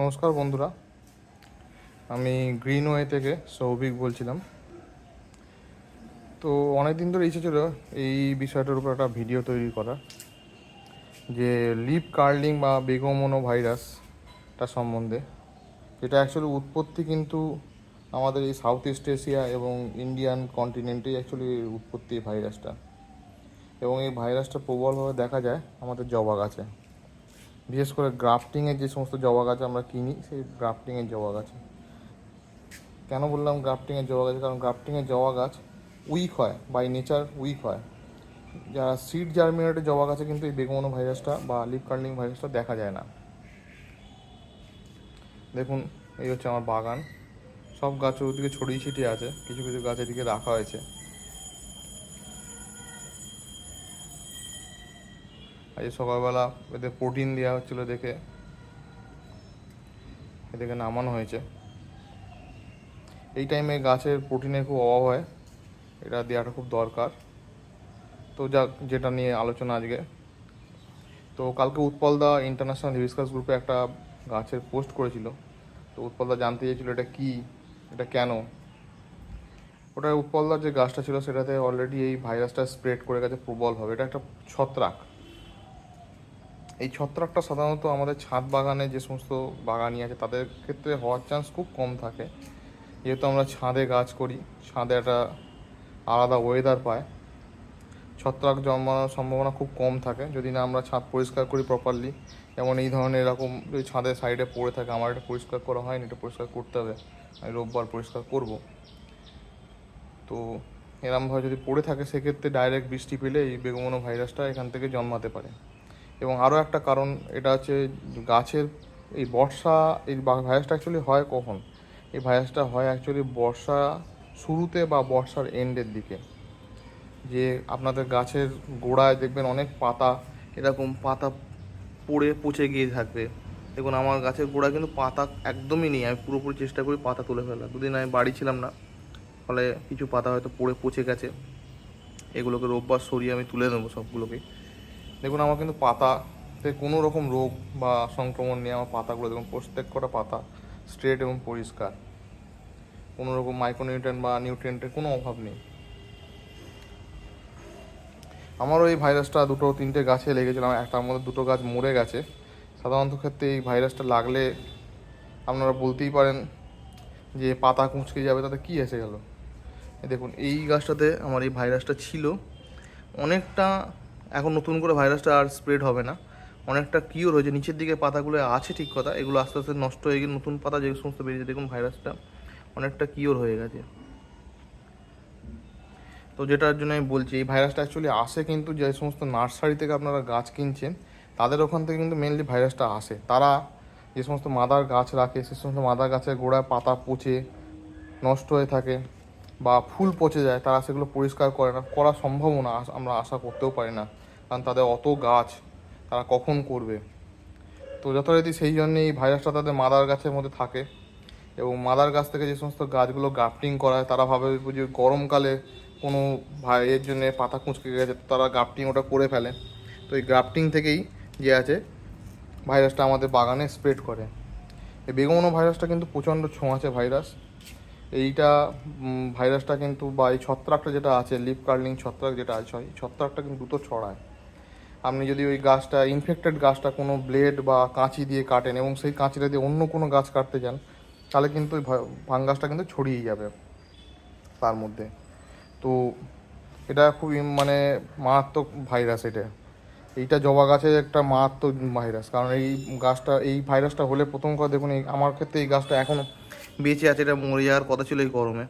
নমস্কার বন্ধুরা, আমি গ্রিনওয়ে থেকে সৌভিক বলছিলাম। তো অনেক দিন ধরে ইচ্ছে ছিল এই বিষয়টার উপর একটা ভিডিও তৈরি করা, যে লিপ কার্লিং বা বেগমনো ভাইরাসটা সম্বন্ধে, যেটা অ্যাকচুয়ালি উৎপত্তি কিন্তু আমাদের এই সাউথ ইস্ট এশিয়া এবং ইন্ডিয়ান কন্টিনেন্টেই অ্যাকচুয়ালি উৎপত্তি এই ভাইরাসটা। এবং এই ভাইরাসটা প্রবলভাবে দেখা যায় আমাদের জবা গাছে, বিশেষ করে গ্রাফটিংয়ের যে সমস্ত জবা গাছ আমরা কিনি, সেই গ্রাফটিংয়ের জবা গাছে। কেন বললাম গ্রাফটিংয়ের জবা গাছ? কারণ গ্রাফটিংয়ের জবা গাছ উইক হয়, বাই নেচার উইক হয়। যারা সিড জার্মিনেটেড জবা গাছে কিন্তু এই বেগমনো ভাইরাসটা বা লিফ কার্লিং ভাইরাসটা দেখা যায় না। দেখুন, এই হচ্ছে আমার বাগান, সব গাছ ওদিকে ছড়িয়ে ছিটিয়ে আছে, কিছু কিছু গাছ এদিকে রাখা হয়েছে। আজ সকালবেলা এদের প্রোটিন দেওয়া হচ্ছিলো দেখে এদেরকে নামানো হয়েছে। এই টাইমে গাছের প্রোটিনের খুব অভাব হয়, এটা দেওয়াটা খুব দরকার। তো যাক, যেটা নিয়ে আলোচনা আজকে, তো কালকে উৎপলদা ইন্টারন্যাশনাল হিবিস্কাস গ্রুপে একটা গাছের পোস্ট করেছিল। তো উৎপলদা জানতে চেয়েছিল এটা কী, এটা কেন। ওটা উৎপলদার যে গাছটা ছিল সেটাতে অলরেডি এই ভাইরাসটা স্প্রেড করে গেছে প্রবলভাবে। এটা একটা ছত্রাক। এই ছত্রাকটা সাধারণত আমাদের ছাদ বাগানে যে সমস্ত বাগানি আছে তাদের ক্ষেত্রে হওয়ার চান্স খুব কম থাকে, যেহেতু আমরা ছাদে গাছ করি, ছাদে একটা আলাদা ওয়েদার পায়, ছত্রাক জন্মানোর সম্ভাবনা খুব কম থাকে যদি না আমরা ছাদ পরিষ্কার করি প্রপারলি। যেমন এই ধরনের এরকম যদি ছাদের সাইডে পড়ে থাকে, আমার এটা পরিষ্কার করা হয়নি, এটা পরিষ্কার করতে হবে, আমি রোববার পরিষ্কার করব। তো এরমভাবে যদি পড়ে থাকে সেক্ষেত্রে ডাইরেক্ট বৃষ্টি পেলে এই বেগমনো ভাইরাসটা এখান থেকে জন্মাতে পারে। এবং আরও একটা কারণ, এটা হচ্ছে গাছের এই বর্ষা, এই ভাইরাসটা অ্যাকচুয়ালি হয় কখন? এই ভাইরাসটা হয় অ্যাকচুয়ালি বর্ষা শুরুতে বা বর্ষার এন্ডের দিকে। যে আপনাদের গাছের গোড়ায় দেখবেন অনেক পাতা, এরকম পাতা পড়ে পচে গিয়ে থাকবে। দেখুন আমার গাছের গোড়ায় কিন্তু পাতা একদমই নেই, আমি পুরোপুরি চেষ্টা করি পাতা তুলে ফেলা। দুদিন আমি বাড়ি ছিলাম না, ফলে কিছু পাতা হয়তো পড়ে পচে গেছে, এগুলোকে রোববার সরিয়ে আমি তুলে নেবো সবগুলোকে। দেখুন আমার কিন্তু পাতাতে কোনো রকম রোগ বা সংক্রমণ নেই। আমার পাতাগুলো দেখুন প্রত্যেক কটা পাতা স্ট্রেট এবং পরিষ্কার, কোনো রকম মাইক্রোনিউট্রিয়েন্ট বা নিউট্রিয়েন্টের কোনো অভাব নেই। আমারও এই ভাইরাসটা দুটো তিনটে গাছে লেগেছিলাম, একটার মধ্যে দুটো গাছ মরে গেছে। সাধারণত ক্ষেত্রে এই ভাইরাসটা লাগলে আপনারা বলতেই পারেন যে পাতা কুঁচকে যাবে, তাতে কী এসে গেল। দেখুন এই গাছটাতে আমার এই ভাইরাসটা ছিল অনেকটা, এখন নতুন করে ভাইরাসটা আর স্প্রেড হবে না, অনেকটা কিওর হয়েছে। নিচের দিকে পাতাগুলো আছে ঠিক কথা, এগুলো আস্তে আস্তে নষ্ট হয়ে গিয়ে নতুন পাতা যে সমস্ত বেরিয়েছে, দেখুন ভাইরাসটা অনেকটা কিওর হয়ে গেছে। তো যেটার জন্য আমি বলছি এই ভাইরাসটা অ্যাকচুয়ালি আসে কিন্তু যে সমস্ত নার্সারি থেকে আপনারা গাছ কিনছেন তাদের ওখান থেকে কিন্তু মেনলি ভাইরাসটা আসে। তারা যে সমস্ত মাদার গাছ রাখে সে সমস্ত মাদার গাছের গোড়ায় পাতা পচে নষ্ট হয়ে থাকে বা ফুল পচে যায়, তারা সেগুলো পরিষ্কার করে না, করা সম্ভবও না, আমরা আশা করতেও পারি না, কারণ তাদের অত গাছ তারা কখন করবে। তো যথারীতি সেই জন্যে এই ভাইরাসটা তাদের মাদার গাছের মধ্যে থাকে। এবং মাদার গাছ থেকে যে সমস্ত গাছগুলো গ্রাফটিং করা হয় তারা ভাবে যে গরমকালে কোনো এর জন্যে পাতা কুঁচকে গেছে, তারা গ্রাফটিং ওটা করে ফেলে। তো এই গ্রাফটিং থেকেই যে আছে ভাইরাসটা আমাদের বাগানে স্প্রেড করে। এই বেগমনো ভাইরাসটা কিন্তু প্রচণ্ড ছোঁয়াচে ভাইরাস। এইটা ভাইরাসটা কিন্তু বা এই ছত্রাকটা যেটা আছে, লিফ কার্লিং ছত্রাক যেটা আছে, এই ছত্রাকটা কিন্তু দ্রুত ছড়ায়। আপনি যদি ওই গাছটা, ইনফেক্টেড গাছটা কোনো ব্লেড বা কাঁচি দিয়ে কাটেন এবং সেই কাঁচিটা দিয়ে অন্য কোনো গাছ কাটতে যান, তাহলে কিন্তু ওই ফাঙ্গাসটা কিন্তু ছড়িয়ে যাবে তার মধ্যে। তো এটা খুবই মানে মারাত্মক ভাইরাস। এইটা জবা গাছের একটা মারাত্মক ভাইরাস, কারণ এই গাছটা, এই ভাইরাসটা হলে প্রথম কথা দেখুন, এই আমার ক্ষেত্রে এই গাছটা এখনও বেঁচে আছে, এটা মরে যাওয়ার কথা ছিল এই গরমে।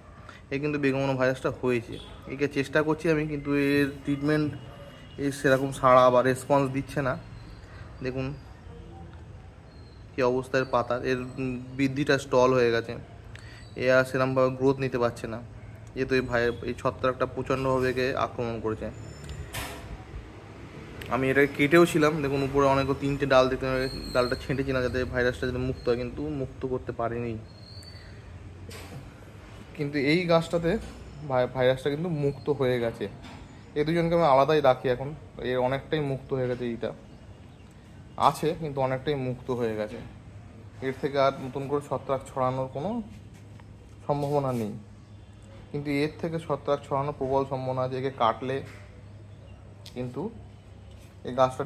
এই কিন্তু বেগমনো ভাইরাসটা হয়েছে, একে চেষ্টা করছি আমি, কিন্তু এর ট্রিটমেন্ট এর সেরকম সাড়া বা রেসপন্স দিচ্ছে না। দেখুন কী অবস্থায় পাতার, এর বৃদ্ধিটা স্টল হয়ে গেছে, এ আর সেরকমভাবে গ্রোথ নিতে পারছে না, যেহেতু এই ছত্রাকটা প্রচণ্ডভাবে একে আক্রমণ করেছে। আমি এটাকে কেটেও ছিলাম, দেখুন উপরে অনেক তিনটে ডাল দেখতে, ডালটা ছেঁটেছি না যাতে ভাইরাসটা যাতে মুক্ত হয়, কিন্তু মুক্ত করতে পারিনি। কিন্তু এই গাছটাতে ভাইরাসটা কিন্তু মুক্ত হয়ে গেছে। এই দুজনকে আমি আলাদাই রাখি এখন, অনেকটাই মুক্ত হয়ে গেছে। এইটা আছে কিন্তু অনেকটাই মুক্ত হয়ে গেছে। এর থেকে আর নতুন করে ছত্রাক ছড়ানোর কোনো সম্ভাবনা নেই। কিন্তু এর থেকে ছত্রাক ছড়ানোর প্রবল সম্ভাবনা আছে। একে কাটলে কিন্তু এই গাছটা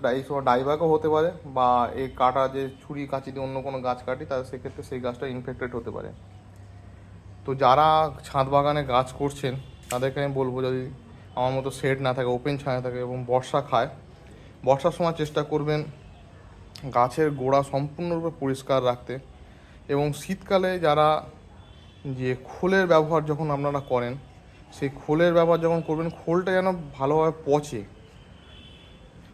ডাইব্যাকও হতে পারে, বা এই কাটা যে ছুরি কাঁচি দিয়ে অন্য কোনো গাছ কাটি তাহলে সেক্ষেত্রে সেই গাছটা ইনফেক্টেড হতে পারে। তো যারা ছাদ বাগানে গাছ করছেন তাদেরকে আমি বলবো, যদি আমার মতো শেড না থাকে, ওপেন ছায়া থাকে এবং বর্ষা খায়, বর্ষার সময় চেষ্টা করবেন গাছের গোড়া সম্পূর্ণরূপে পরিষ্কার রাখতে। এবং শীতকালে যারা যে খোলের ব্যবহার যখন আপনারা করেন, সেই খোলের ব্যবহার যখন করবেন, খোলটা যেন ভালোভাবে পচে।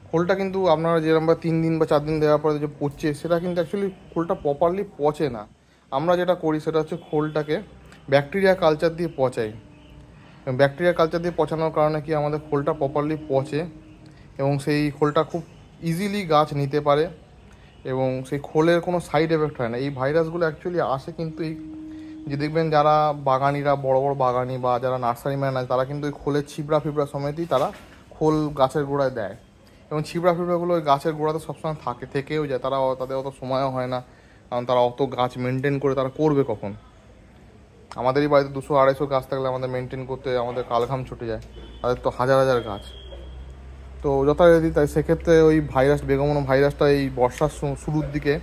খোলটা কিন্তু আপনারা যেরকম 3 দিন বা 4 দিন দেওয়ার পরে যে পচছে, সেটা কিন্তু অ্যাকচুয়ালি খোলটা প্রপারলি পচে না। আমরা যেটা করি সেটা হচ্ছে খোলটাকে ব্যাকটেরিয়া কালচার দিয়ে পচাই। ব্যাকটেরিয়া কালচার দিয়ে পচানোর কারণে কি আমাদের খোলটা প্রপারলি পচে এবং সেই খোলটা খুব ইজিলি গাছ নিতে পারে এবং সেই খোলের কোনো সাইড এফেক্ট হয় না। এই ভাইরাসগুলো অ্যাকচুয়ালি আসে কিন্তু এই যে দেখবেন যারা বাগানিরা, বড় বড় বাগানি বা যারা নার্সারি ম্যান আছে, তারা কিন্তু ওই খোলের ছিবড়া ফিবড়া সমেতই তারা খোল গাছের গোড়ায় দেয় এবং ছিবড়া ফিবড়াগুলো ওই গাছের গোড়াতে সবসময় থেকেও যায়। তাদের অত সময়ও হয় না, কারণ তারা অত গাছ মেনটেন করে তারা করবে কখন। আমাদেরই বাড়িতে 200-250 গাছ থাকলে আমাদের মেনটেন করতে আমাদের কালঘাম ছুটে যায়, তাদের তো হাজার হাজার গাছ। তো যথারীতি তাই সেক্ষেত্রে ওই বেগমনো ভাইরাসটা এই বর্ষার শুরুর দিকে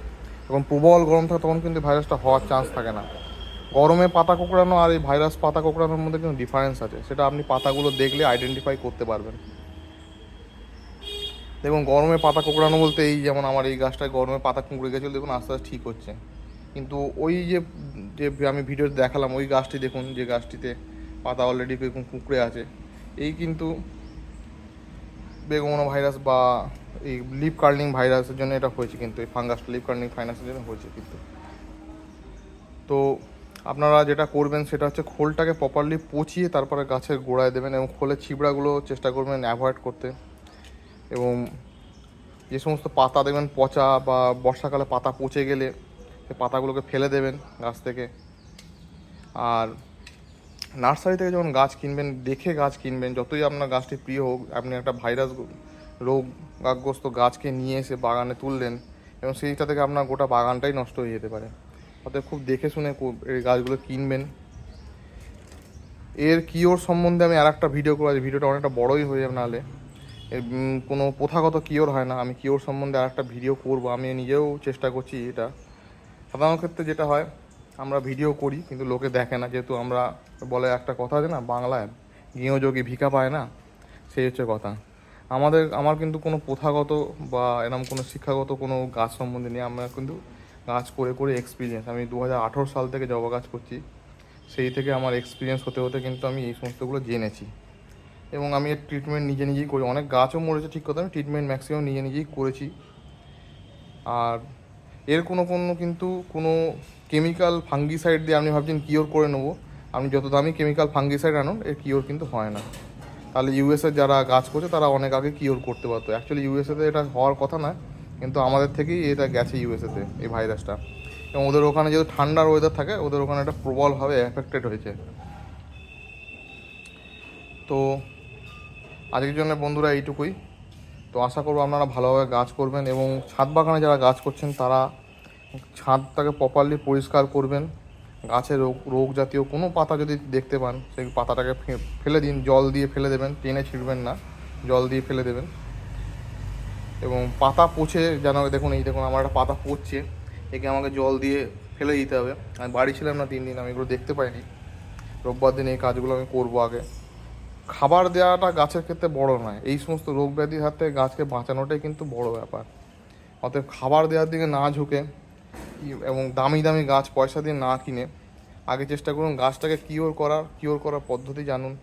যখন প্রবল গরম থাকে তখন কিন্তু ভাইরাসটা হওয়ার চান্স থাকে না। গরমে পাতা কোঁকড়ানো আর এই ভাইরাস পাতা কোঁকড়ানোর মধ্যে কিন্তু ডিফারেন্স আছে, সেটা আপনি পাতাগুলো দেখলে আইডেন্টিফাই করতে পারবেন। দেখুন, গরমে পাতা কোঁকড়ানো বলতে এই যেমন আমার এই গাছটায় গরমে পাতা কুঁকড়ে গেছিলো, দেখুন আস্তে আস্তে ঠিক হচ্ছে। কিন্তু ওই যে যে আমি ভিডিওতে দেখালাম ওই গাছটি দেখুন, যে গাছটিতে পাতা অলরেডি কুঁকড়ে আছে, এই কিন্তু বেগমনো ভাইরাস বা এই লিফ কার্লিং ভাইরাসের জন্য এটা হয়েছে। কিন্তু এই ফাঙ্গাসটা লিফ কার্লিং ভাইরাসের জন্য হয়েছে কিন্তু। তো আপনারা যেটা করবেন সেটা হচ্ছে খোলটাকে প্রপারলি পচিয়ে তারপরে গাছের গোড়ায় দেবেন এবং খোলের ছিবড়াগুলো চেষ্টা করবেন অ্যাভয়েড করতে। এবং যে সমস্ত পাতা দেখবেন পচা বা বর্ষাকালে পাতা পচে গেলে সেই পাতাগুলোকে ফেলে দেবেন গাছ থেকে। আর নার্সারি থেকে যখন গাছ কিনবেন, দেখে গাছ কিনবেন। যতই আপনার গাছটি প্রিয় হোক, আপনি একটা ভাইরাস রোগগ্রস্ত গাছকে নিয়ে এসে বাগানে তুললেন এবং সেইটা থেকে আপনার গোটা বাগানটাই নষ্ট হয়ে যেতে পারে। অতএব খুব দেখে শুনে এই গাছগুলো কিনবেন। এর কিওর সম্বন্ধে আমি আর একটা ভিডিও করবো, ভিডিওটা অনেকটা বড়ই হয়ে যাবে, নাহলে কোনো প্রথাগত কিওর হয় না। আমি কিওর সম্বন্ধে আর একটা ভিডিও করবো, আমি নিজেও চেষ্টা করছি এটা। সাধারণ ক্ষেত্রে যেটা হয়, আমরা ভিডিও করি কিন্তু লোকে দেখে না, যেহেতু আমরা বলে একটা কথা আছে না বাংলায়, গৃহযোগী ভিক্ষা পায় না, সেই হচ্ছে কথা। আমার কিন্তু কোনো প্রথাগত বা এরকম কোনো শিক্ষাগত কোনো গাছ সম্বন্ধে নেই। আমরা কিন্তু গাছ করে করে এক্সপিরিয়েন্স, আমি 2018 সাল থেকে জবা গাছ করছি, সেই থেকে আমার এক্সপিরিয়েন্স হতে হতে কিন্তু আমি এই সমস্তগুলো জেনেছি এবং আমি এর ট্রিটমেন্ট নিজে নিজেই করি। অনেক গাছও মরেছে ঠিক কথা, আমি ট্রিটমেন্ট ম্যাক্সিমাম নিজে নিজেই করেছি। আর এর কিন্তু কোনো কেমিক্যাল ফাঙ্গিসাইড দিয়ে আপনি ভাবছেন কিওর করে নেবো, আপনি যত দামি কেমিক্যাল ফাঙ্গিসাইড আনুন, এর কিওর কিন্তু হয় না। তাহলে ইউএসএ যারা গাছ করছে তারা অনেক আগে কিওর করতে পারতো। অ্যাকচুয়ালি ইউএসএতে এটা হওয়ার কথা না, কিন্তু আমাদের থেকেই এটা গেছে ইউএসএতে এই ভাইরাসটা। এবং ওদের ওখানে যেহেতু ঠান্ডার ওয়েদার থাকে, ওদের ওখানে এটা প্রবলভাবে এফেক্টেড হয়েছে। তো আজকের জন্য বন্ধুরা এইটুকুই। তো আশা করবো আপনারা ভালোভাবে গাছ করবেন এবং ছাদ বাগানে যারা গাছ করছেন তারা ছাদটাকে প্রপারলি পরিষ্কার করবেন। গাছের রোগ জাতীয় কোনো পাতা যদি দেখতে পান, সেই পাতাটাকে ফেলে দিন, জল দিয়ে ফেলে দেবেন, টেনে ছিঁড়বেন না, জল দিয়ে ফেলে দেবেন। এবং পাতা পচে যেন, দেখুন আমার একটা পাতা পচছে, একে আমাকে জল দিয়ে ফেলে দিতে হবে। আমি বাড়ি ছিলাম না 3 দিন, আমি এগুলো দেখতে পাইনি। রোববার দিন এই কাজগুলো আমি করবো আগে। খাবার দেওয়াটা গাছের ক্ষেত্রে বড় নয়, এই সমস্ত রোগ ব্যাধির হাত থেকে গাছকে বাঁচানোটাই কিন্তু বড় ব্যাপার। অতএব খাবার দেওয়ার দিকে না ঝুঁকে এবং দামি দামি গাছ পয়সা দিয়ে না কিনে আগে চেষ্টা করুন গাছটাকে কিওর করার পদ্ধতি জানুন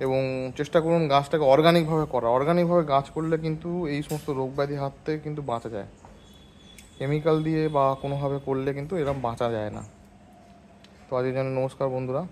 এবং চেষ্টা করুন গাছটাকে অর্গানিকভাবে গাছ করলে কিন্তু এই সমস্ত রোগ ব্যাধির হাত থেকে কিন্তু বাঁচা যায়। কেমিক্যাল দিয়ে বা কোনোভাবে করলে কিন্তু এরকম বাঁচা যায় না। তো আজকের জন্য নমস্কার বন্ধুরা।